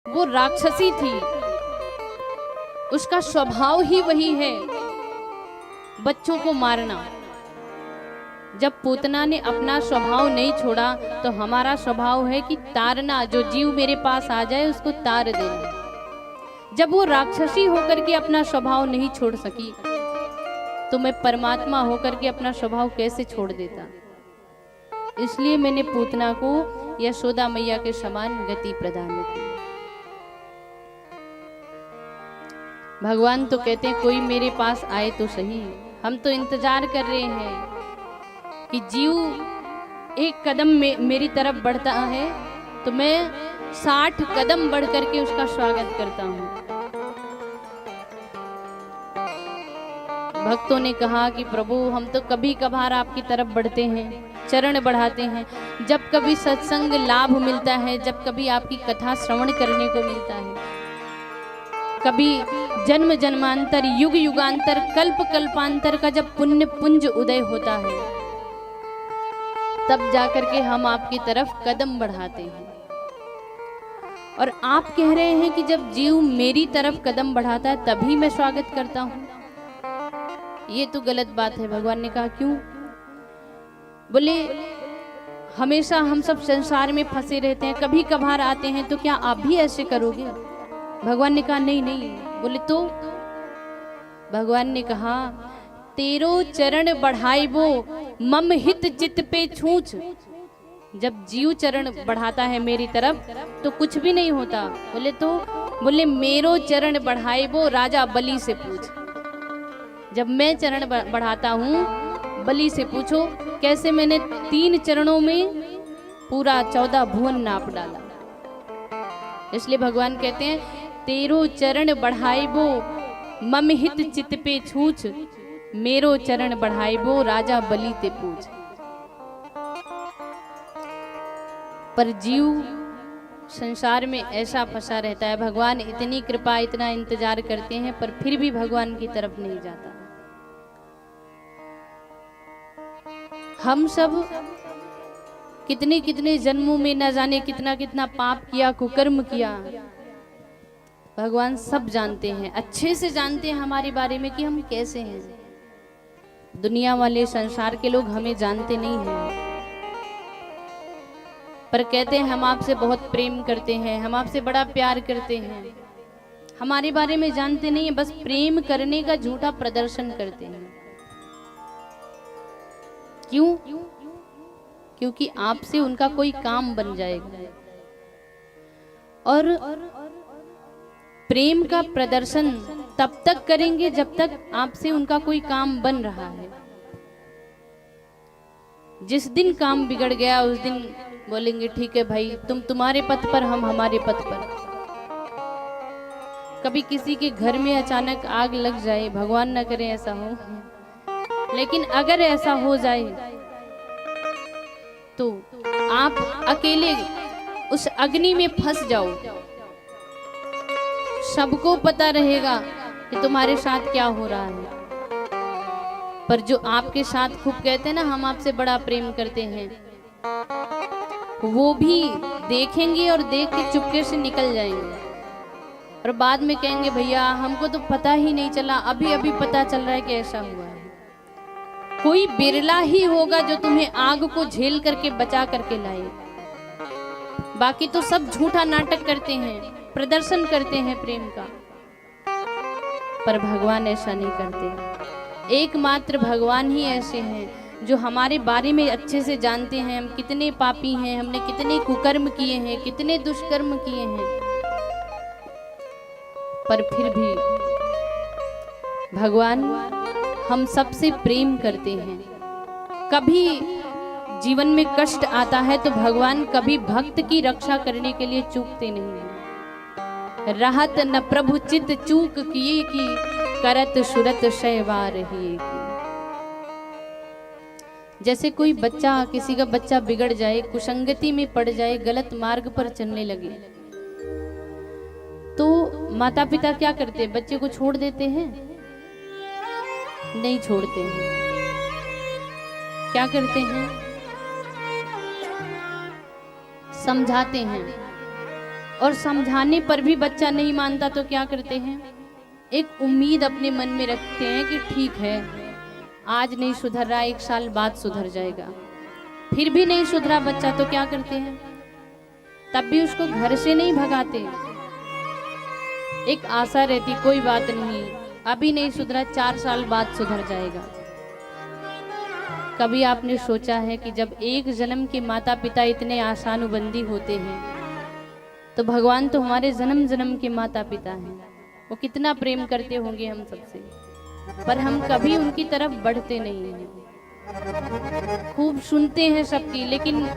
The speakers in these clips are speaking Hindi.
वो राक्षसी थी, उसका स्वभाव ही वही है, बच्चों को मारना। जब पूतना ने अपना स्वभाव नहीं छोड़ा तो हमारा स्वभाव है कि तारना, जो जीव मेरे पास आ जाए उसको तार देना। जब वो राक्षसी होकर के अपना स्वभाव नहीं छोड़ सकी तो मैं परमात्मा होकर के अपना स्वभाव कैसे छोड़ देता। इसलिए मैंने पूतना को यशोदा मैया के समान गति प्रदान की। भगवान तो कहते हैं कोई मेरे पास आए तो सही, हम तो इंतजार कर रहे हैं कि जीव एक कदम मेरी तरफ बढ़ता है तो मैं 60 कदम बढ़ करके उसका स्वागत करता हूँ। भक्तों ने कहा कि प्रभु हम तो कभी कभार आपकी तरफ बढ़ते हैं, चरण बढ़ाते हैं, जब कभी सत्संग लाभ मिलता है, जब कभी आपकी कथा श्रवण करने को मिलता है, कभी जन्म जन्मांतर युग युगांतर कल्प कल्पांतर का जब पुण्य पुंज उदय होता है तब जाकर के हम आपकी तरफ कदम बढ़ाते हैं। और आप कह रहे हैं कि जब जीव मेरी तरफ कदम बढ़ाता है तभी मैं स्वागत करता हूं, ये तो गलत बात है। भगवान ने कहा क्यों? बोले हमेशा हम सब संसार में फंसे रहते हैं, कभी कभार आते हैं, तो क्या आप भी ऐसे करोगे? भगवान ने कहा नहीं नहीं। बोले तो? भगवान ने कहा तेरो चरण बढ़ाइबो मम हित चित पे छूछ। जब जीव चरण बढ़ाता है मेरी तरफ तो कुछ भी नहीं होता। बोले तो? बोले मेरो चरण बढ़ाइबो राजा बलि से पूछ। जब मैं चरण बढ़ाता हूँ बलि से पूछो कैसे मैंने 3 चरणों में पूरा 14 भुवन नाप डाला। इसलिए भगवान कहते हैं तेरो चरण बढ़ाइबो मम हित चित पे छूछ, मेरो चरण बढ़ाइबो राजा बलि ते पूछ। पर जीव संसार में ऐसा फंसा रहता है, भगवान इतनी कृपा इतना इंतजार करते हैं पर फिर भी भगवान की तरफ नहीं जाता। हम सब कितने कितने जन्मों में न जाने कितना कितना पाप किया, कुकर्म किया, भगवान सब जानते हैं, अच्छे से जानते हैं हमारे बारे में कि हम कैसे हैं। दुनिया वाले संसार के लोग हमें जानते नहीं हैं पर कहते हैं हम आपसे बहुत प्रेम करते हैं, हम आपसे बड़ा प्यार करते हैं। हमारे बारे में जानते नहीं है, बस प्रेम करने का झूठा प्रदर्शन करते हैं। क्यों? क्योंकि आपसे उनका कोई काम बन जाएगा। और प्रेम का प्रदर्शन तब तक करेंगे जब तक आपसे उनका कोई काम बन रहा है। जिस दिन काम बिगड़ गया उस दिन बोलेंगे ठीक है भाई, तुम तुम्हारे पथ पर, हम हमारे पथ पर। कभी किसी के घर में अचानक आग लग जाए, भगवान न करे ऐसा हो, लेकिन अगर ऐसा हो जाए तो आप अकेले उस अग्नि में फंस जाओ, सबको पता रहेगा कि तुम्हारे साथ क्या हो रहा है। पर जो आपके साथ खूब कहते हैं ना हम आपसे बड़ा प्रेम करते हैं, वो भी देखेंगे और देख के चुपके से निकल जाएंगे और बाद में कहेंगे भैया हमको तो पता ही नहीं चला, अभी अभी पता चल रहा है कि ऐसा हुआ है। कोई बिरला ही होगा जो तुम्हें आग को झेल करके बचा करके लाए, बाकी तो सब झूठा नाटक करते हैं, प्रदर्शन करते हैं प्रेम का। पर भगवान ऐसा नहीं करते। एकमात्र भगवान ही ऐसे हैं जो हमारे बारे में अच्छे से जानते हैं, हम कितने पापी हैं, हमने कितने कुकर्म किए हैं, कितने दुष्कर्म किए हैं, पर फिर भी भगवान हम सबसे प्रेम करते हैं। कभी जीवन में कष्ट आता है तो भगवान कभी भक्त की रक्षा करने के लिए चूकते नहीं हैं। रहत न प्रभु चित चूक किए की, करत सुरत शैवार ही। जैसे कोई बच्चा, किसी का बच्चा बिगड़ जाए, कुसंगति में पड़ जाए, गलत मार्ग पर चलने लगे तो माता पिता क्या करते हैं? बच्चे को छोड़ देते हैं? नहीं छोड़ते हैं। क्या करते हैं? समझाते हैं, और समझाने पर भी बच्चा नहीं मानता तो क्या करते हैं, एक उम्मीद अपने मन में रखते हैं कि ठीक है, आज नहीं सुधर रहा, 1 साल बाद सुधर जाएगा। फिर भी नहीं सुधरा बच्चा तो क्या करते हैं, तब भी उसको घर से नहीं भगाते, एक आशा रहती, कोई बात नहीं, अभी नहीं सुधरा, 4 साल बाद सुधर जाएगा। कभी आपने सोचा है कि जब एक जन्म के माता पिता इतने आशानुबंदी होते हैं, तो भगवान तो हमारे जन्म जन्म के माता पिता हैं, वो कितना प्रेम करते होंगे हम सबसे, पर हम कभी उनकी तरफ बढ़ते नहीं हैं। खूब सुनते हैं सबकी, लेकिन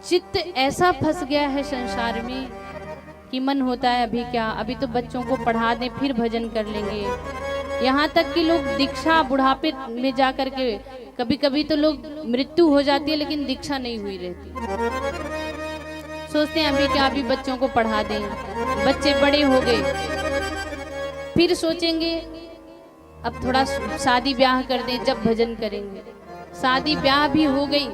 चित्त ऐसा फंस गया है संसार में कि मन होता है अभी क्या, अभी तो बच्चों को पढ़ा दें फिर भजन कर लेंगे। यहाँ तक कि लोग दीक्षा बुढ़ापे में जा कर के, कभी कभी तो लोग मृत्यु हो जाती है लेकिन दीक्षा नहीं हुई रहती, सोचते हैं अभी क्या, अभी बच्चों को पढ़ा दें, बच्चे बड़े हो गए, फिर सोचेंगे अब थोड़ा शादी ब्याह कर दें जब भजन करेंगे। शादी ब्याह भी हो गई,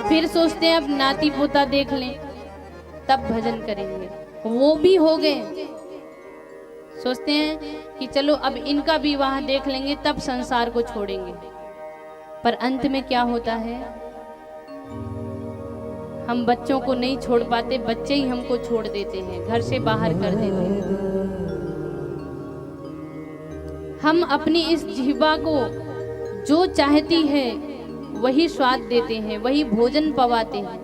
फिर सोचते हैं अब नाती पोता देख लें तब भजन करेंगे, वो भी हो गए, सोचते हैं कि चलो अब इनका विवाह देख लेंगे तब संसार को छोड़ेंगे। पर अंत में क्या होता है, हम बच्चों को नहीं छोड़ पाते, बच्चे ही हमको छोड़ देते हैं, घर से बाहर कर देते हैं। हम अपनी इस जिह्वा को जो चाहती है वही स्वाद देते हैं, वही भोजन पवाते हैं,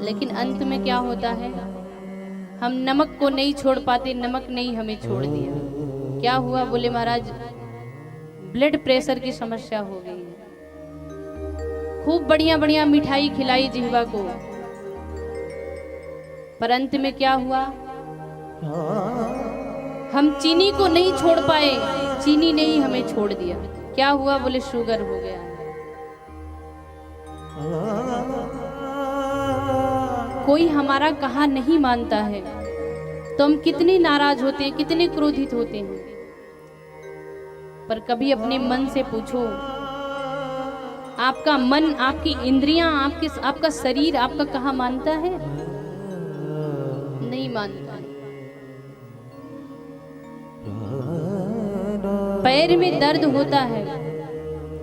लेकिन अंत में क्या होता है, हम नमक को नहीं छोड़ पाते, नमक नहीं हमें छोड़ दिया। क्या हुआ, बोले महाराज ब्लड प्रेशर की समस्या हो गई है। खूब बढ़िया बढ़िया मिठाई खिलाई जिह्वा को, पर अंत में क्या हुआ, हम चीनी को नहीं छोड़ पाए, चीनी ने ही हमें छोड़ दिया। क्या हुआ, बोले शुगर हो गया। कोई हमारा कहा नहीं मानता है तो हम कितने नाराज होते हैं, कितने क्रोधित होते हैं। पर कभी अपने मन से पूछो, आपका मन, आपकी इंद्रियां, आपका शरीर आपका कहा मानता है? नहीं मानता। पैर में दर्द होता है,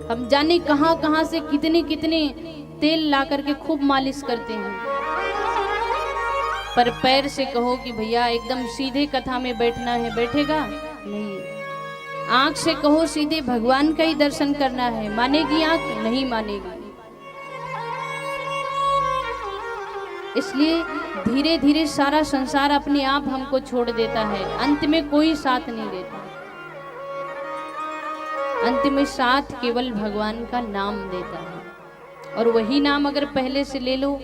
हम जाने कहां कहां से कितने कितने तेल ला करके खूब मालिश करते हैं, पर पैर से कहो कि भैया एकदम सीधे कथा में बैठना है, बैठेगा नहीं। आंख से कहो सीधे भगवान का ही दर्शन करना है, मानेगी आंख? नहीं मानेगी। इसलिए धीरे धीरे सारा संसार अपने आप हमको छोड़ देता है, अंत में कोई साथ नहीं देता, अंत में साथ केवल भगवान का नाम देता है। और वही नाम अगर पहले से ले लो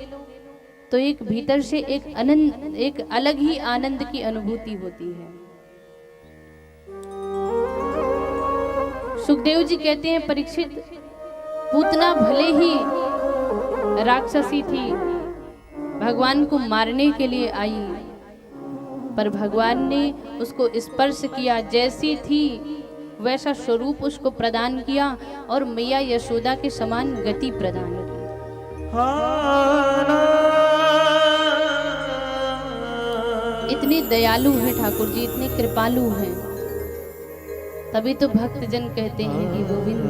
तो एक भीतर से एक आनंद, एक अलग ही आनंद की अनुभूति होती है। सुखदेव जी कहते हैं, परीक्षित, पूतना भले ही राक्षसी थी, भगवान को मारने के लिए आई, पर भगवान ने उसको स्पर्श किया, जैसी थी वैसा स्वरूप उसको प्रदान किया और मैया यशोदा के समान गति प्रदान की। इतने दयालु हैं ठाकुर जी, इतने कृपालु हैं, तभी तो भक्तजन कहते हैं कि गोविंद